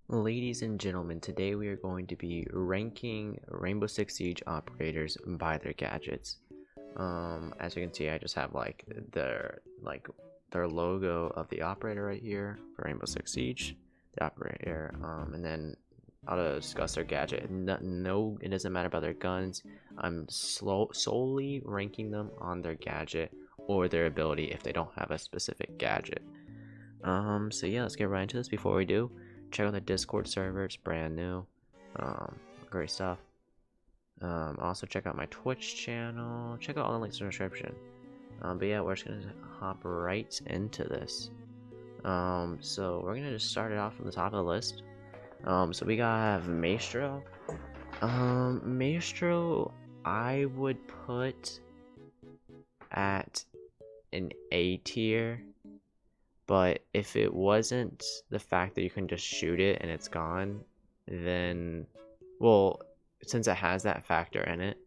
Ladies and gentlemen, today we are going to be ranking Rainbow Six Siege operators by their gadgets. As you can see, I just have their logo of the operator right here for Rainbow Six Siege, the operator, and then I'll discuss their gadget. No, it doesn't matter about their guns. I'm solely ranking them on their gadget or their ability if they don't have a specific gadget. So yeah, let's get right into this. Before we do, check out the Discord server, it's brand new. Great stuff. Also check out my Twitch channel, check out all the links in the description. But yeah, we're just gonna hop right into this. So we're gonna just start it off from the top of the list. So we have Maestro. Maestro I would put at an A tier. But if it wasn't the fact that you can just shoot it and it's gone, then, well, since it has that factor in it,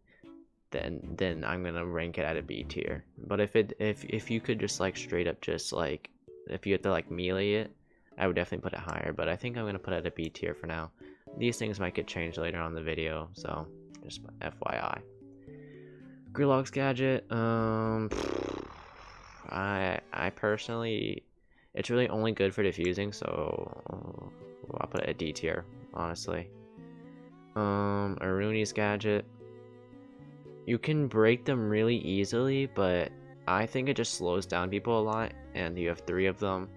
then I'm gonna rank it at a B tier. But if you could just straight up if you had to melee it, I would definitely put it higher. But I think I'm gonna put it at a B tier for now. These things might get changed later on in the video, so just FYI. Ionis Gadget, I personally, it's really only good for defusing, so I'll put it at D tier, honestly. Ionis Gadget, you can break them really easily, but I think it just slows down people a lot, and you have 3 of them,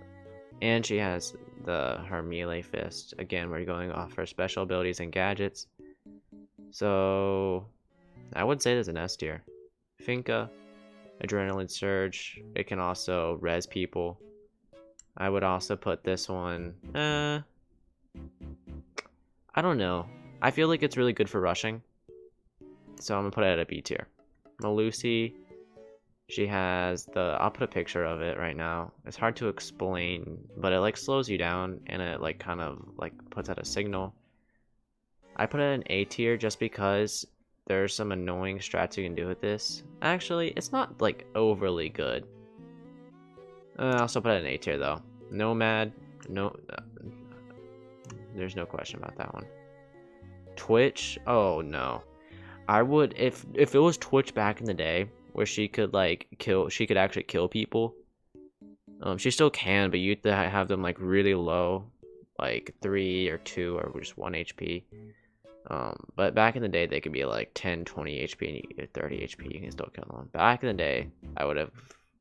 and she has her melee fist. Again, we're going off her special abilities and gadgets, so I would say there's an S tier. Finka, Adrenaline Surge, it can also res people. I would also put this one, I don't know. I feel like it's really good for rushing, so I'm gonna put it at a B tier. Malusi, she has I'll put a picture of it right now. It's hard to explain, but it slows you down and it kind of puts out a signal. I put it at an A tier just because there's some annoying strats you can do with this. Actually, it's not overly good. I also put it in A tier though. Nomad, no, there's no question about that one. Twitch, oh no, I would if it was Twitch back in the day where she could she could actually kill people. She still can, but you'd have them really low, 3 or 2 or just 1 HP. But back in the day they could be 10, 20 HP and you get 30 HP. You can still kill them. Back in the day, I would have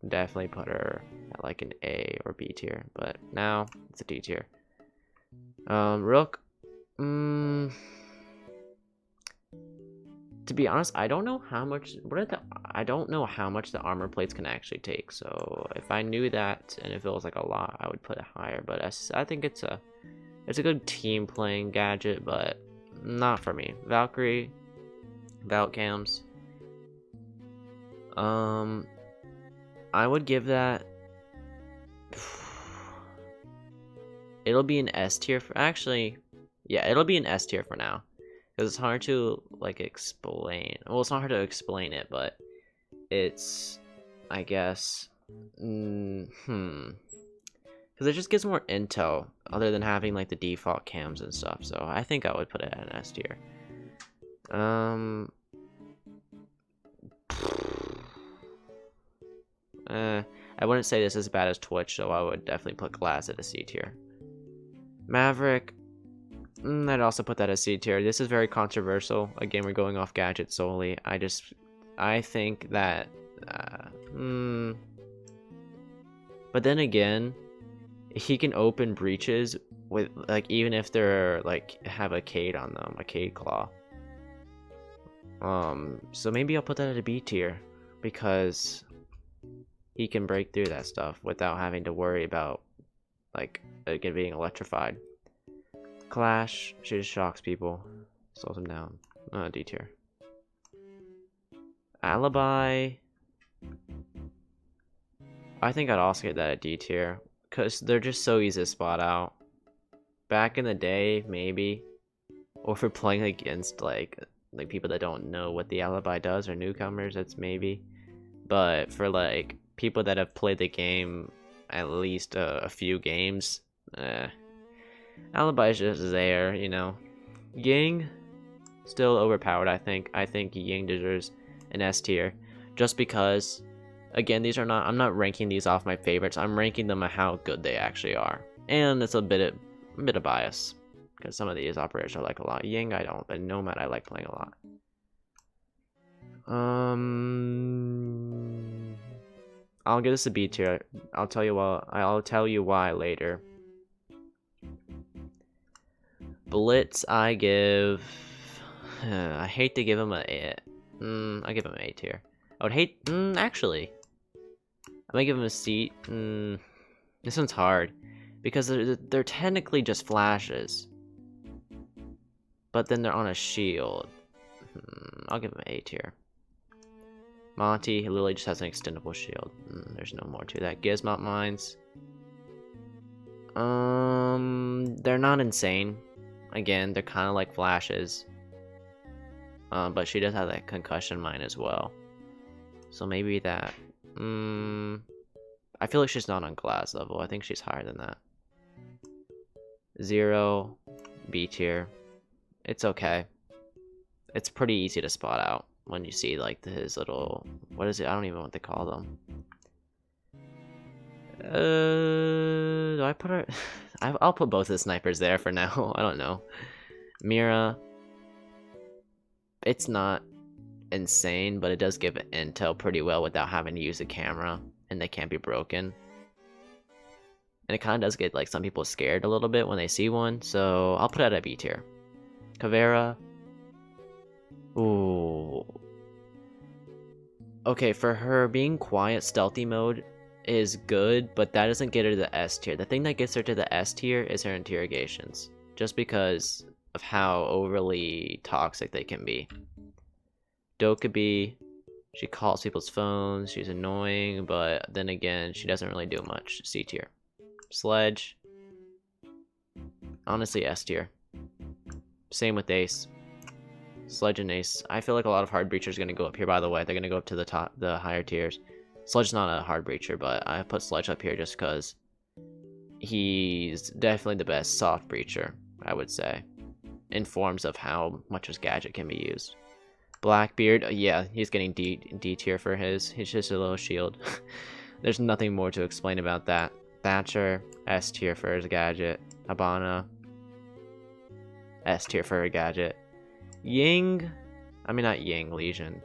definitely put her at an A or B tier, but now it's a D tier. Rook, to be honest, I don't know how much I don't know how much the armor plates can actually take. So if I knew that and if it was a lot, I would put it higher. But I think it's a good team playing gadget, but not for me. Valkyrie, Valcams. I would give that. It'll be an S tier for yeah, it'll be an S tier for now because it's hard to explain. Well, it's not hard to explain it, but it's, I guess, because it just gives more intel other than having the default cams and stuff. So I think I would put it at an S tier. I wouldn't say this is as bad as Twitch, so I would definitely put Glass at a C tier. Maverick, I'd also put that as C tier. This is very controversial. Again, we're going off gadgets solely. I think that, but then again, he can open breaches with even if they're have a Cade on them, a Cade claw. So maybe I'll put that at a B tier because he can break through that stuff without having to worry about again being electrified. Clash, she just shocks people, slows them down. D tier. Alibi, I think I'd also get that at D tier because they're just so easy to spot out. Back in the day, maybe, or for playing against people that don't know what the Alibi does or newcomers, that's maybe. But for people that have played the game at least a few games, Alibi is just there, you know. Ying, still overpowered, I think. I think Ying deserves an S tier. Just because, again, these are not, I'm not ranking these off my favorites. I'm ranking them at how good they actually are. And it's a bit of bias. Because some of these operators I like a lot. Ying, I don't, but Nomad I like playing a lot. I'll give this a B tier. I'll tell you why later. Blitz, I give. I hate to give him a. I give him an A tier. I would hate. Actually, I might give him a C. This one's hard because they're technically just flashes, but then they're on a shield. I'll give him an A tier. Monty, he literally just has an extendable shield. There's no more to that. Gizmont mines. They're not insane. Again, they're kind of like flashes. But she does have that concussion mine as well. So maybe that. I feel like she's not on glass level. I think she's higher than that. 0, B tier. It's okay. It's pretty easy to spot out when you see like his little, what is it? I don't even know what they call them. Do I put her? I'll put both of the snipers there for now. I don't know. Mira. It's not insane, but it does give intel pretty well without having to use a camera, and they can't be broken. And it kind of does get like some people scared a little bit when they see one, so I'll put it at a B tier. Caveira. Ooh. Okay, for her, being quiet stealthy mode is good, but that doesn't get her to the S tier. The thing that gets her to the S tier is her interrogations, just because of how overly toxic they can be. Dokkaebi, she calls people's phones, she's annoying, but then again, she doesn't really do much. C tier. Sledge, honestly S tier. Same with Ace. Sledge and Ace. I feel like a lot of hard breachers are going to go up here, by the way. They're going to go up to the higher tiers. Sledge's not a hard breacher, but I put Sledge up here just because he's definitely the best soft breacher, I would say, in forms of how much his gadget can be used. Blackbeard, yeah, he's getting D tier for his. He's just a little shield. There's nothing more to explain about that. Thatcher, S tier for his gadget. Habana, S tier for her gadget. Ying, I mean not Ying, Legion.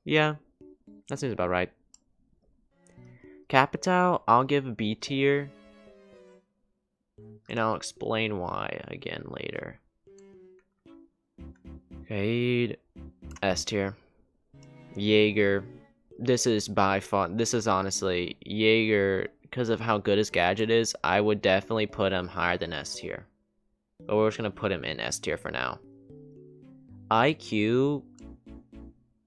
Yeah, that seems about right. Capital, I'll give a B tier, and I'll explain why again later. Cade, S tier. Jaeger, this is by far, this is honestly, Jaeger, because of how good his gadget is, I would definitely put him higher than S tier. But we're just going to put him in S tier for now. IQ,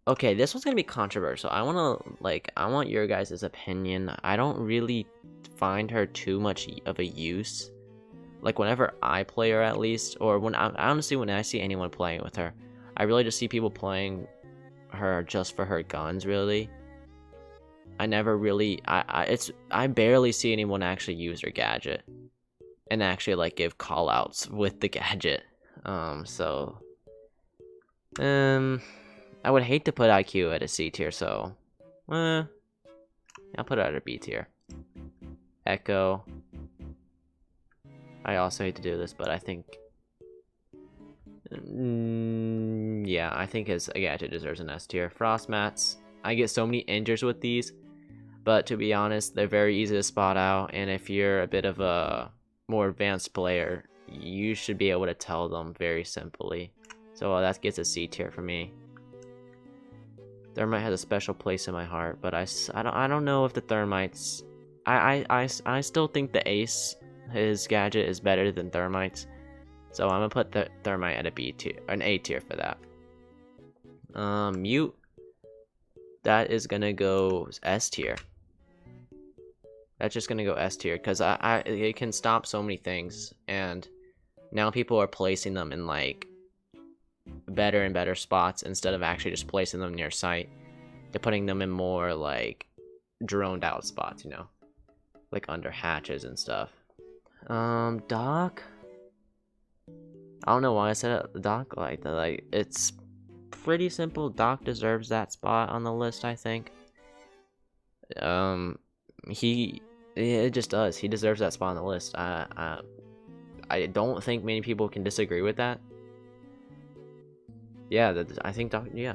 okay, this one's going to be controversial. I want your guys' opinion. I don't really find her too much of a use. Like, whenever I play her, at least, or when honestly, when I see anyone playing with her, I really just see people playing her just for her guns, really. I never really, I barely see anyone actually use her gadget and actually like give call outs with the gadget. I would hate to put IQ at a C tier, so I'll put it at a B tier. Echo, I also hate to do this, but I think yeah, I think his gadget deserves an S tier. Frost mats, I get so many injures with these, but to be honest, they're very easy to spot out, and if you're a bit of a more advanced player, you should be able to tell them very simply. So that gets a C tier for me. Thermite has a special place in my heart, but I don't know if the Thermites, I still think the Ace, his gadget, is better than Thermite's. So I'm gonna put the Thermite at a B tier, an A tier for that. Mute, that is gonna go S tier. That's just gonna go S tier because it can stop so many things, and now people are placing them in like better and better spots instead of actually just placing them near sight. They're putting them in more like droned out spots, you know. like under hatches and stuff. Doc. I don't know why I said it, Doc like that. Like, it's pretty simple. Doc deserves that spot on the list, I think. It just does. He deserves that spot on the list. I don't think many people can disagree with that. Yeah, I think Doc. Yeah,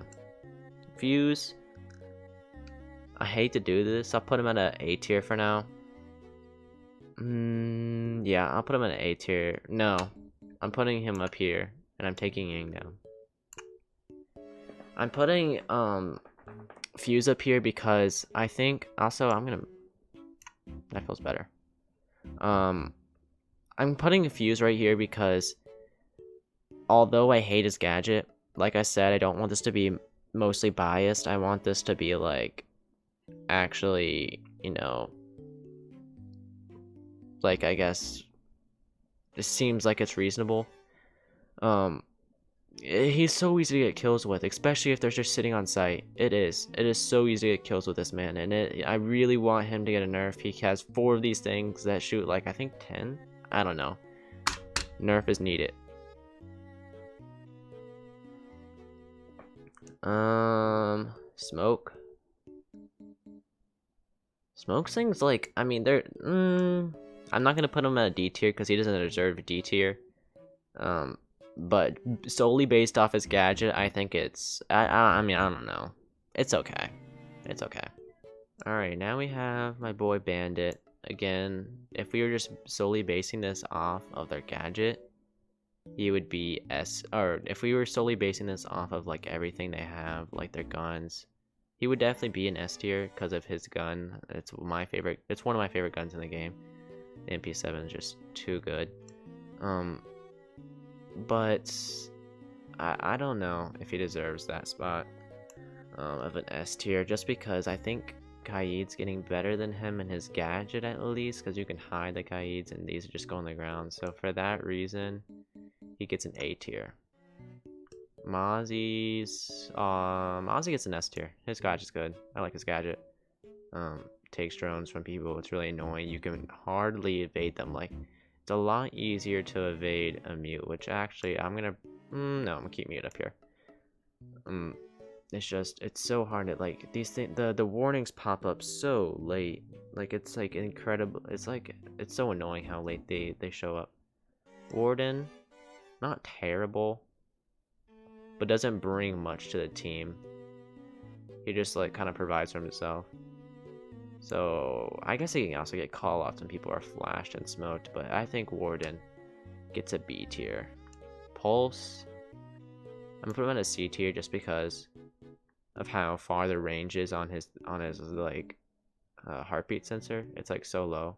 Fuse. I hate to do this. I'll put him at an A tier for now. Yeah, I'll put him at an A tier. No, I'm putting him up here, and I'm taking Yang down. I'm putting Fuse up here because I think also that feels better. I'm putting Fuse right here because although I hate his gadget, like I said, I don't want this to be mostly biased. I want this to be like actually, you know, like I guess this seems like it's reasonable. He's so easy to get kills with, especially if they're just sitting on site. It is so easy to get kills with this man, and I really want him to get a nerf. He has 4 of these things that shoot like I think 10. I don't know. Nerf is needed. Smoke. Smoke things like, I mean, they're I'm not gonna put him at a D tier because he doesn't deserve a D tier. But solely based off his gadget, I think it's I mean, I don't know. It's okay. It's okay. Alright, now we have my boy Bandit. Again, if we were just solely basing this off of their gadget, he would be S, or if we were solely basing this off of like everything they have, like their guns, he would definitely be an S tier because of his gun. It's one of my favorite guns in the game. The MP7 is just too good. But I don't know if he deserves that spot of an S tier, just because I think Qaed's getting better than him in his gadget at least, because you can hide the Qaeds and these just go on the ground. So for that reason, he gets an A tier. Mozzie gets an S tier. His gadget's good. I like his gadget. Takes drones from people. It's really annoying. You can hardly evade them. Like, it's a lot easier to evade a mute, which actually I'm gonna keep mute up here. It's so hard to, like, these things, the warnings pop up so late. Like, it's like incredible. It's so annoying how late they show up. Warden, not terrible, but doesn't bring much to the team. He just like kind of provides for himself. So I guess he can also get call-offs when people are flashed and smoked, but I think Warden gets a B tier. Pulse, I'm gonna put him in a C tier just because of how far the range is on his like heartbeat sensor. It's like so low.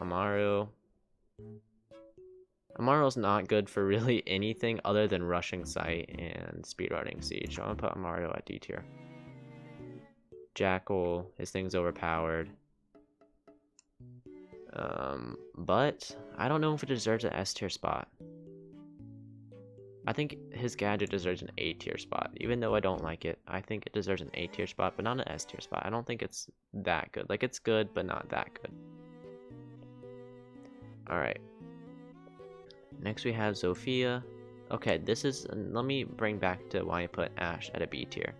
Amaru's not good for really anything other than rushing site and speedrunning siege. So I'm gonna put Amaru at D tier. Jackal, his thing's overpowered. But I don't know if it deserves an S tier spot. I think his gadget deserves an A tier spot. Even though I don't like it, I think it deserves an A tier spot, but not an S tier spot. I don't think it's that good. Like, it's good, but not that good. Alright. Next we have Sophia. Okay, let me bring back to why I put Ash at a B tier.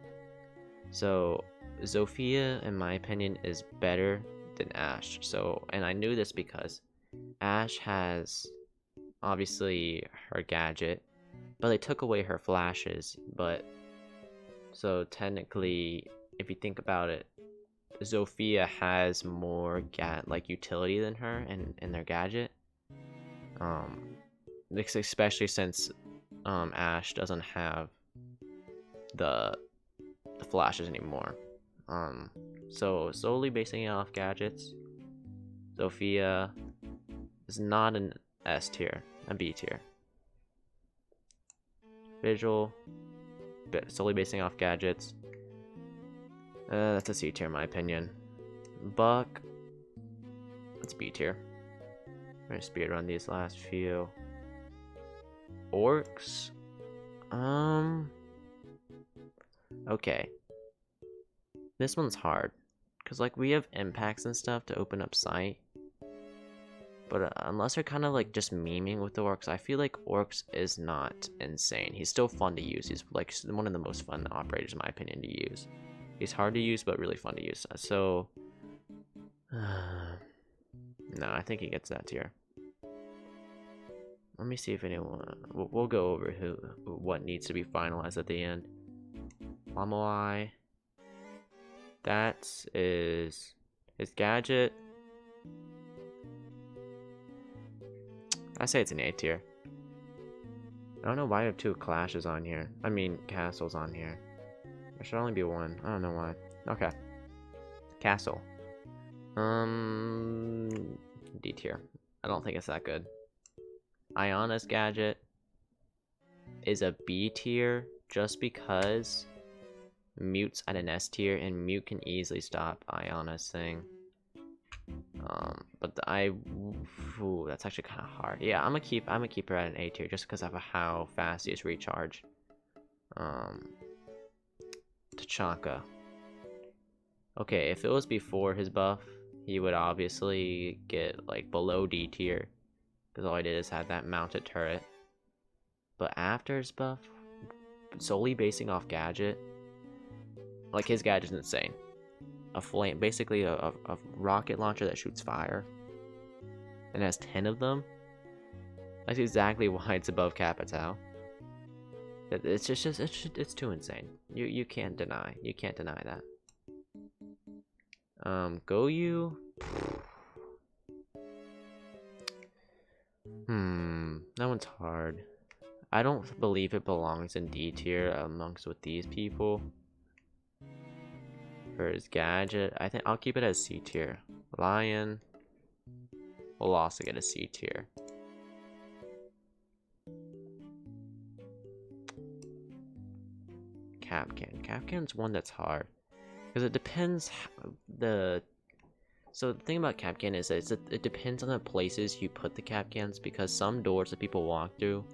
So, Sophia, in my opinion, is better than Ash. So, and I knew this because Ash has, obviously, her gadget, but they took away her flashes. But, so technically, if you think about it, Sophia has more utility than her in their gadget. Especially since Ash doesn't have the flashes anymore. So solely basing it off gadgets, Sophia is not an S tier, a B tier. Visual, solely basing off gadgets, that's a C tier in my opinion. Buck, that's B tier. I'm gonna speedrun these last few. Orcs, okay. This one's hard, Because, like, we have impacts and stuff to open up sight. But unless they're kind of, like, just memeing with the orcs, I feel like orcs is not insane. He's still fun to use. He's, like, one of the most fun operators, in my opinion, to use. He's hard to use, but really fun to use. So, no, I think he gets that tier. Let me see if anyone... We'll go over what needs to be finalized at the end. Lamoi. That is his gadget. I say it's an A tier. I don't know why I have 2 clashes on here. I mean, castles on here. There should only be 1. I don't know why. Okay. Castle. D tier. I don't think it's that good. Ionis Gadget is a B tier just because Mute's at an S tier and Mute can easily stop Ionis thing. But that's actually kind of hard. Yeah, I'm gonna keep her at an A tier just because of how fast he is recharge. Tachanka. Okay, if it was before his buff, he would obviously get like below D tier. Because all I did is have that mounted turret. But after his buff, solely basing off gadget, like his gadget's insane. A flame, basically a rocket launcher that shoots fire, and has 10 of them. That's exactly why it's above Capitao. It's just it's too insane. You can't deny that. Goyu. That one's hard. I don't believe it belongs in D tier amongst with these people. For his gadget, I think I'll keep it as C tier. Lion will also get a C tier. Capcan's one that's hard because it depends So the thing about Capcan is that it depends on the places you put the Capcans, because some doors that people walk through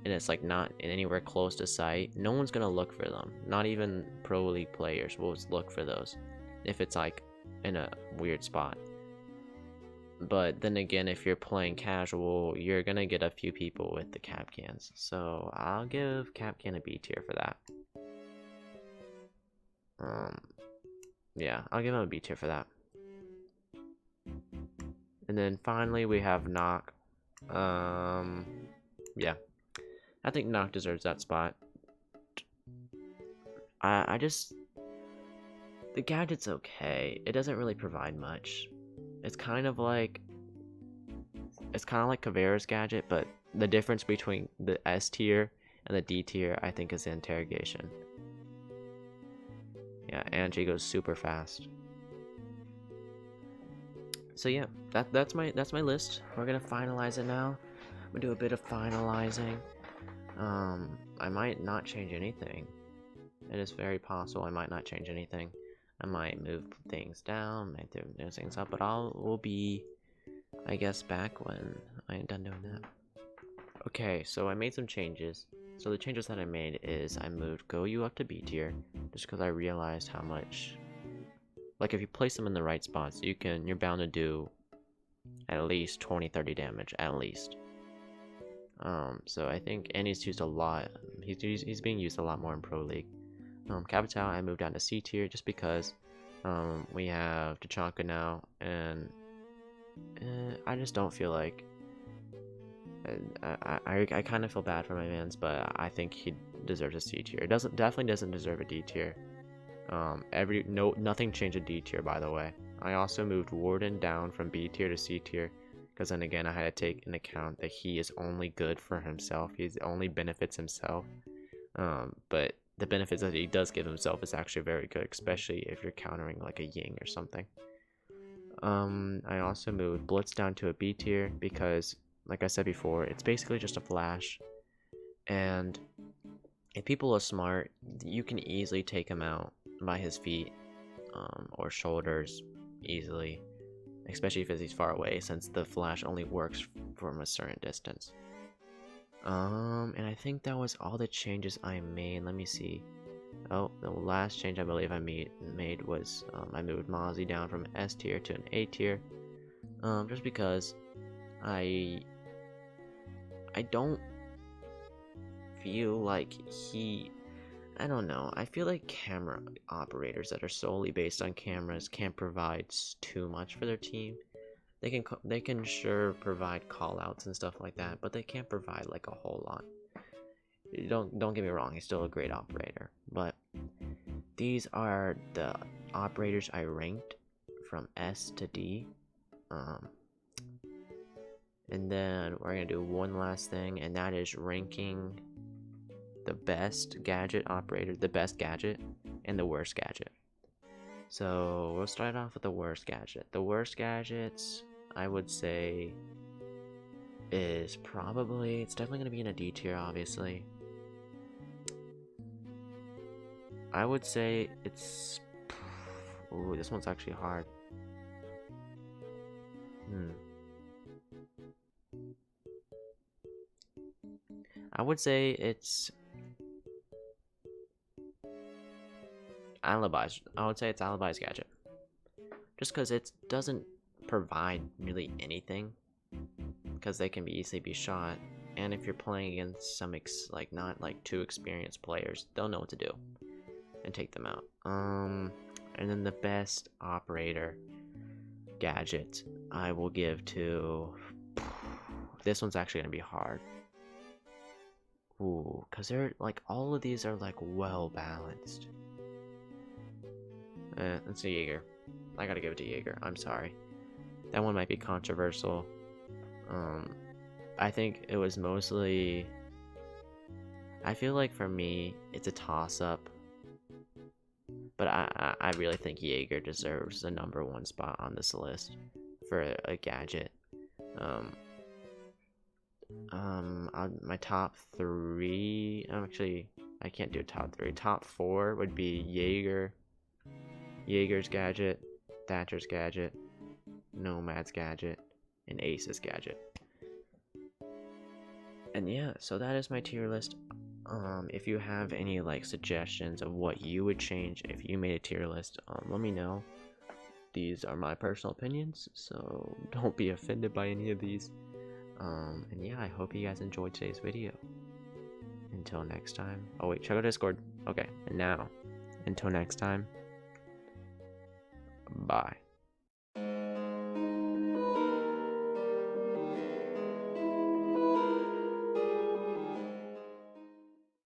and it's like not anywhere close to sight, no one's gonna look for them. Not even Pro League players will look for those if it's like in a weird spot. But then again, if you're playing casual, you're gonna get a few people with the Capcans. So I'll give Capcan a B tier for that. Yeah, I'll give him a B tier for that. And then finally we have Nock. Yeah, I think Nock deserves that spot. I just, the gadget's okay. It doesn't really provide much. It's kind of like Caveira's gadget, but the difference between the S tier and the D tier, I think, is the interrogation. Yeah, and she goes super fast. So yeah, that's my list. We're gonna finalize it now. I'm gonna do a bit of finalizing. I might not change anything. It is very possible I might not change anything. I might move things down, might move things up, but we'll be, I guess, back when I am done doing that. Okay, so I made some changes. So the changes that I made is I moved Goyu up to B tier, just because I realized how much, like, if you place them in the right spots, you're bound to do at least 20-30 damage, at least. So I think, and he's used a lot. He's being used a lot more in Pro League. Capitao, I moved down to C tier just because we have Tachanka now, and I just don't feel like I kind of feel bad for my mans, but I think he deserves a C tier. It definitely doesn't deserve a D tier. Nothing changed to D tier, by the way. I also moved Warden down from B tier to C tier, because then again I had to take into account that he is only good for himself. He only benefits himself. But the benefits that he does give himself is actually very good, especially if you're countering like a Ying or something. I also moved Blitz down to a B tier because, like I said before, it's basically just a flash, and if people are smart, you can easily take him out by his feet or shoulders easily, especially if he's far away, since the flash only works from a certain distance. And I think that was all the changes I made. Let me see. Oh, the last change I believe I made was I moved MonkeyZ down from S tier to an A tier. Just because I don't feel like I don't know. I feel like camera operators that are solely based on cameras can't provide too much for their team. They can sure provide callouts and stuff like that, but they can't provide like a whole lot. Don't get me wrong, he's still a great operator, but these are the operators I ranked from S to D. And then we're gonna do one last thing, and that is ranking the best gadget operator, the best gadget, and the worst gadget. So we'll start off with the worst gadget. The worst gadgets, I would say, is probably, it's definitely gonna be in a D tier, obviously. I would say it's, ooh, this one's actually hard. I would say it's Alibi's. I would say it's Alibi's gadget, just because it doesn't provide really anything, because they can easily be shot, and if you're playing against some not like too experienced players, they'll know what to do and take them out. And then the best operator gadget I will give to, this one's actually gonna be hard. Ooh, because they're like, all of these are like well balanced. Let's see, Jaeger. I gotta give it to Jaeger. I'm sorry. That one might be controversial. I think it was mostly, I feel like for me, it's a toss-up. But I really think Jaeger deserves the #1 spot on this list for a gadget. My top 3, actually, I can't do a top 3. Top 4 would be Jaeger's gadget, Thatcher's gadget, Nomad's gadget, and Ace's gadget. And yeah, so that is my tier list. If you have any like suggestions of what you would change if you made a tier list, let me know. These are my personal opinions, so don't be offended by any of these. And yeah, I hope you guys enjoyed today's video. Until next time. Oh wait, check out Discord. Okay, and now, until next time, bye.